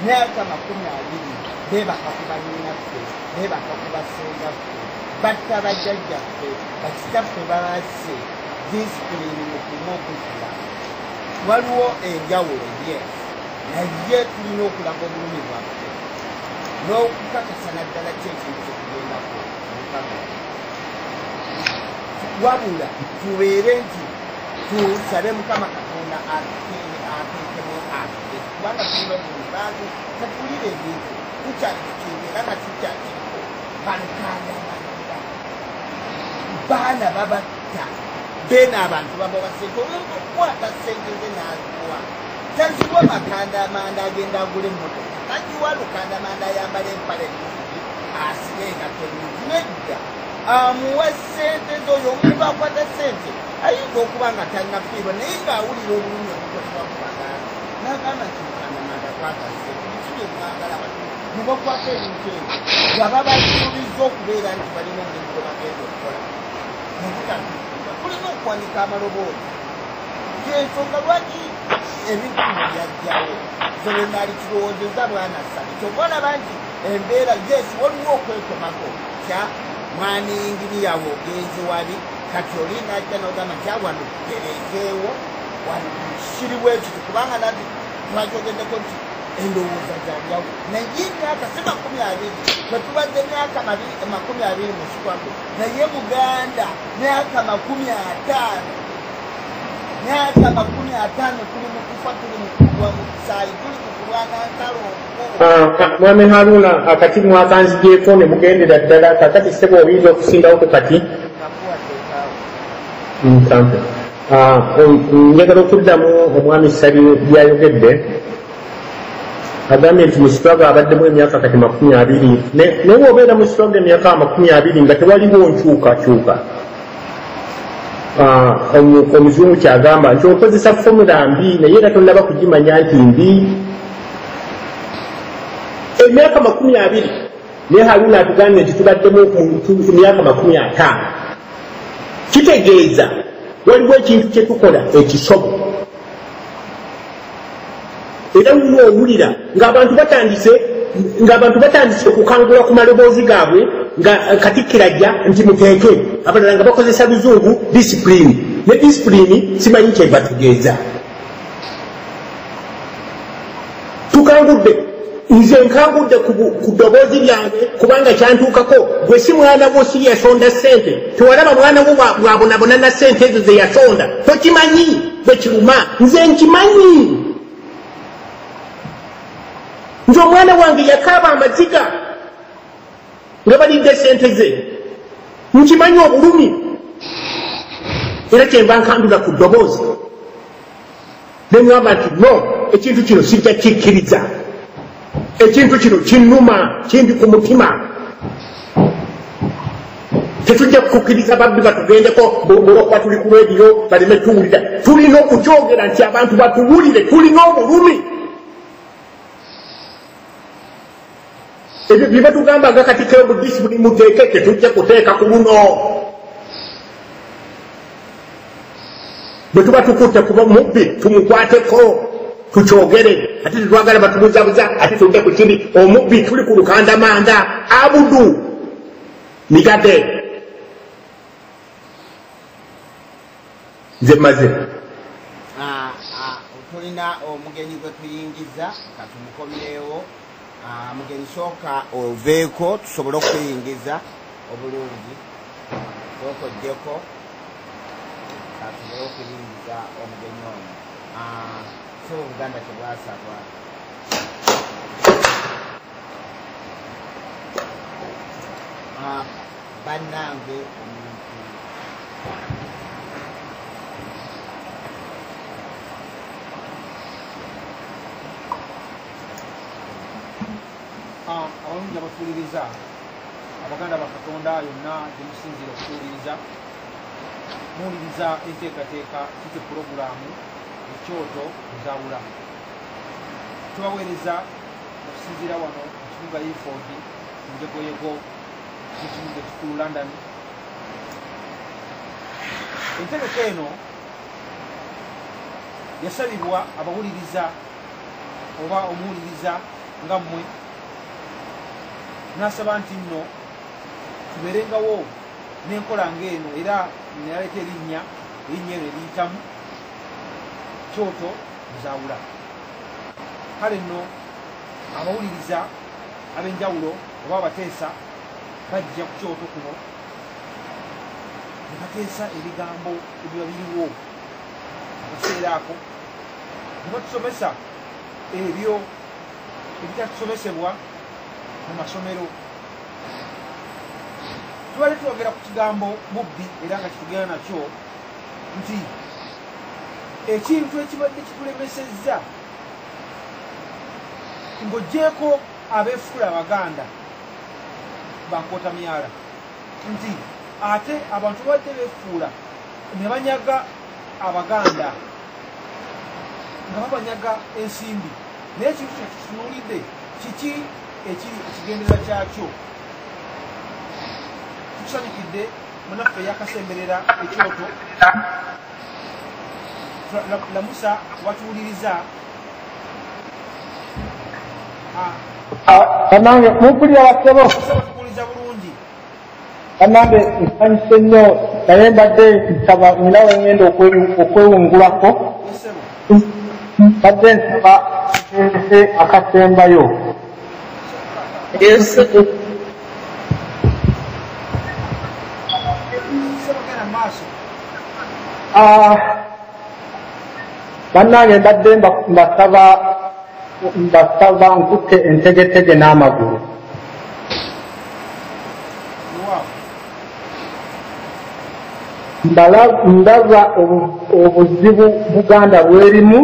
myaka 20 beebakakuba nnyinaffe beebakakuba sengaffe batta bajjajjaffe bakitaffe babasse disipulini mu kumu okuzula waliwo enjawulo ye naye tulina okulaga obulumi bwaffe n'okukakasa naddala ki ekintu kyekugendako mukama wabula tubeere nti tusabe mukama katonda ateekemu ate kubanga tulina obulumi bantu katulire ebintu tukyakikindi era nga tukyakiriko balekandamanda baana babatta bena abantu baba basente omuntu okukwata sente ze n'aziwa taziwa makandamanda agenda agula emmotoka tagiwa lukandamanda ayambala empale ennungi asibe engatto ennungi nedda amuwa sente zoyo omuntu akwata sente ayinza okuba nga talinafiirwa naye ng'awulira obulumi obukozebwa mu bagala n'agamba nti lukandamanda kwata sente biki bye mwagala mubakwata ebintu ebyo baba basuubiza okubeera nti balina omulimu gwe bagenda okukola tulina okuwanika amaloboozi kyensonga lwaki ebintu byajjawo zobe naali kirowoozeza bwana ssabi kyobona bangi embeera yesi waliwo okwekomako kya mwana inginiyawo ogenze wabi kati oli najja nogamba nti awano tereekeewo wano kiriwo ekiti kubanga nati twajogeddeko nti endowooza zalyawo naye emyaka si 20 twetubadde emyaka 20 mu kikwako naye Buganda myaka 50 myaka 50 tuli mu kufa tuli mu kugwa mu kisaayi tuli mu kulwana ntalo Mwami Haruna akati mwakanzigyeko ne mugendera ddala kakati sebo oyinza okusindawo ku kati njagala okuddamu omwami Sali byayogedde agambye nti mu sitwago abaddemu emyaka kati 20 naye obeera mu sitwago emyaka 20 nga tewaliwo nkyukakyuka omuzungu kyagamba nti okozesa fomula mbi naye era tonnaba kugimanya nti mbi emyaka 20 naye Haruna atugambye nti tubaddemu emyaka 50 kitegeeza waliwo ekintu kyetukola ekisobo era wino owulira ng'abantu batandise okukangula ku maloboozi gaabwe nga Katikkiro ajja nti muteeke abalala nga bakozesa bizungu disipulini ne disipulini simanyi kyebatugeeza tukangudde nze nkangudde ku ddoboozi lyange kubanga kyantuukako gwe si mwana wo si yasonda ssente tewalaba mwana wo bwabonabona na ssente ezo ze yasonda tokimanyi bwe kiruma nze nkimanyi nti omwana wange yakaaba amaziga nga balidde ssente ze nkimanyi obulumi era kyenva nkandula ku ddoboozi ne ŋŋamba nti no ekintu kino sijja kikkiriza ekintu kino kinnuma kindi ku mutima tetujja kukkiriza babbi batugendeko olwokuba tuli ku leediyo baleme tuwulira tulina okukyogera nti abantu batuwulire tulina obulumi ebyo bye batugamba nga Katikkiro mu disipulini muteeke tetujja kuteeka ku luno bwe tuba tukutte kuba mubbi tumukwateko tukyogere ate tetwagala batubuzabuza ate tudde ku kindi omubbi tuli ku lukandamanda abudu migadde nze maze tulina omugenyi gwe tuyingiza katumukomyewo mugenyi sooka oveeko tusobole okweyingiza obulungi okoddeko tusobole okuyingiza omugenyi ono so Buganda tebwasabwa bannange abalungi abafuuliriza abaganda bakatonda yonna gyemusinzira okufuuliriza muwuliriza enteekateeka kite purogulaamu Ekyooto Muzaawula tubaweereza okusinziira wano mu kibuga Ilford Njegoyego n'ekibuga ekikulu London. Entegeka eno yasabibwa abawuliriza oba omuwuliriza nga mmwe n'asaba nti nno tubeerengawo n'enkola ng'eno era naleta erinnya ero eriyitamu Kyooto Muzaawula. Kale nno abawuliriza ab'enjawulo oba abateesa bajja ku Kyooto kuno ne bateesa ebigambo ebiba biriwo akaseera ako ne batusomesa ebyo ebitatusomesebwa mu masomero. Tubadde twogera ku kigambo mubbi era nga kitugenda nakyo nti ekintu ekibadde kitulemesezza ng'oggyeko abeefuula Abaganda bankoota myala nti ate abantu badde beefuula ne banyaga Abaganda nga babanyaga ensimbi. Naye ekintu kye tutunuulidde kiki ekiri ekigenderera kyakyo? Tukusanyukidde munaffe yakasemberera Ekyooto lamusa watuwuliriza Kanange mumpulira basebo tukuwuliza bulungi. Kanange nsanyuse nnyo naye mbadde nsaba nina we ngenda okwewungulako. Mbadde nsaba nse akasembayo. Bannange mbadde mbasaba nkutte entegetege n'amagulu. Ndaba obuzibu Buganda bwerimu,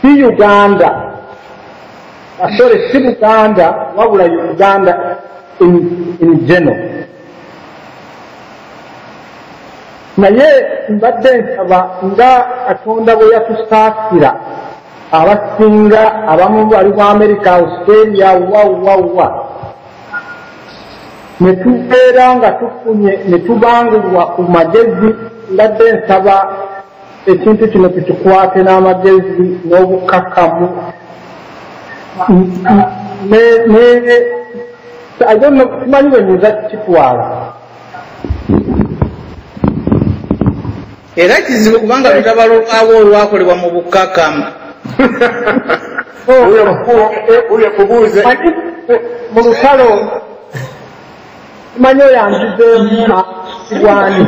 si Uganda, si Buganda wabula Uganda in general. Naye mbadde nsaba nga Katonda bwe yatusaasira abasinga abamu bali mu America, Australia, wa ne tubeera nga tufunye ne tubangulwa ku magezi. Mbadde nsaba ekintu kino tukikwate n'amagezi n'obukkakkamu. Simanyi bwe nyinza kukitwala. Era kizibu kubanga lutabalo lwawo olwakolebwa mu bukkakkamu. Uye kubuuze mu lutalo simanyi oyo anzizeemu sigwani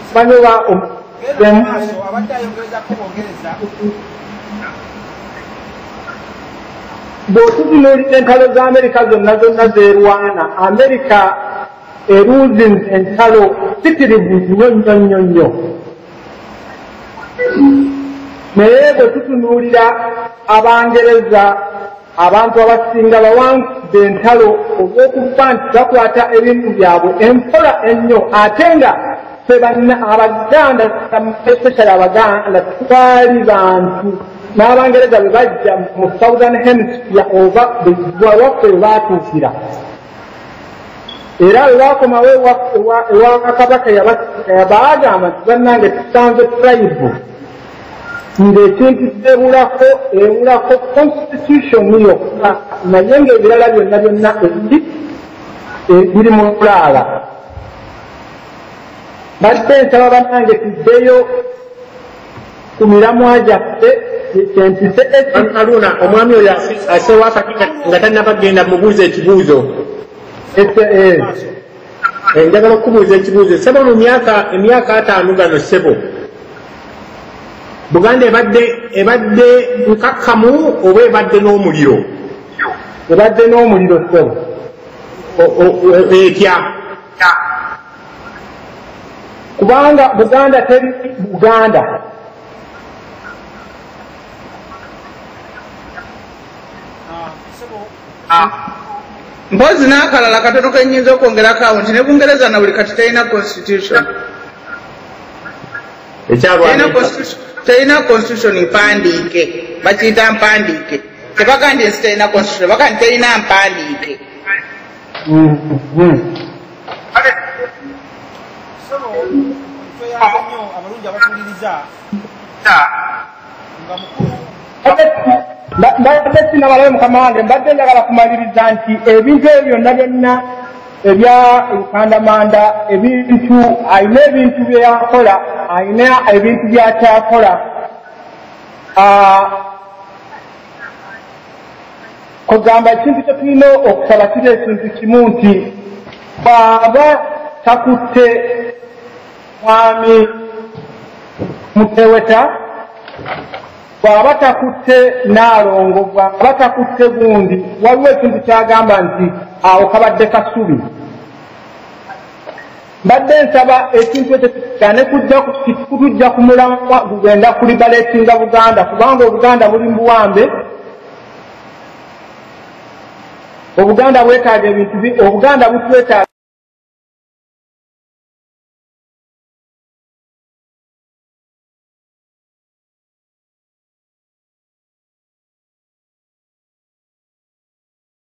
simanyi oba abadde ayongerezako Bongereza bw'otutunuulira entalo za Amerika zonna zeerwana, Amerika eruuzinze entalo sitirivu nnyo. Naye bwe tutunuulira Abangereza, abantu abasinga bawangude entalo olw'okuba nti bakwata ebintu byabwe empola ennyo, ate nga Abaganda, especially Abaganda, twali bantu n'Abangereza bwe bajja mu Southern Hemisphere oba waffe we baatuukira. Era bwe baakomawo ewa Kabaka baagamba nti bannange tusanze tribe ng'ekintu ebulako constitution yokka, naye ng'ebirala byonna biri mu Bulaala. Badde nsaba bannange tuddeyo ku miramwa gyaffe. Aluna omwami oyo asewa akatika nga tannabagenda mubuuza ekibuuzo. Njagala okubuuza ekibuuzo. Sebo mu emyaka 5 gano sebo Buganda ebadde nkakkamu oba ebadde n'omuliro? Ebadde n'omuliro sebo. Etya? Kubanga Buganda teri Buganda. Mpozi n'akalala katono kenyinza okwongerako awo nti ne Bungereza na buli kati terina constitution. Terina constitution mpandiike, bakiyita mpandiike. Tebagambye nsi terina constitution, bagambye terina mpandiike. tweyanze nnyo abalungi bangi abatuliriza nga mukulu mbadde sinabalabe mukama wange mbadde njagala kumaliriza nti ebintu ebyo byonna byonna ebya lukandamanda ebintu ayina ebintu byeyakola ayina ebintu byakyakola kugamba ekintu kyetulina okusaba kiri ekintu kimu nti bw'aba takutte mwami Muteweta bw'aba takutte Naalongo bw'aba takutte gundi waliwo ekintu kyagamba nti awo kabadde kasubi mbadde nsaba ekintu ekyo kyane kutujja ku mulamwa gugenda kulibaleetinga Buganda kubanga Obuganda buli mu buwambe Obuganda bwetaaga ebintu Obuganda butwetaaga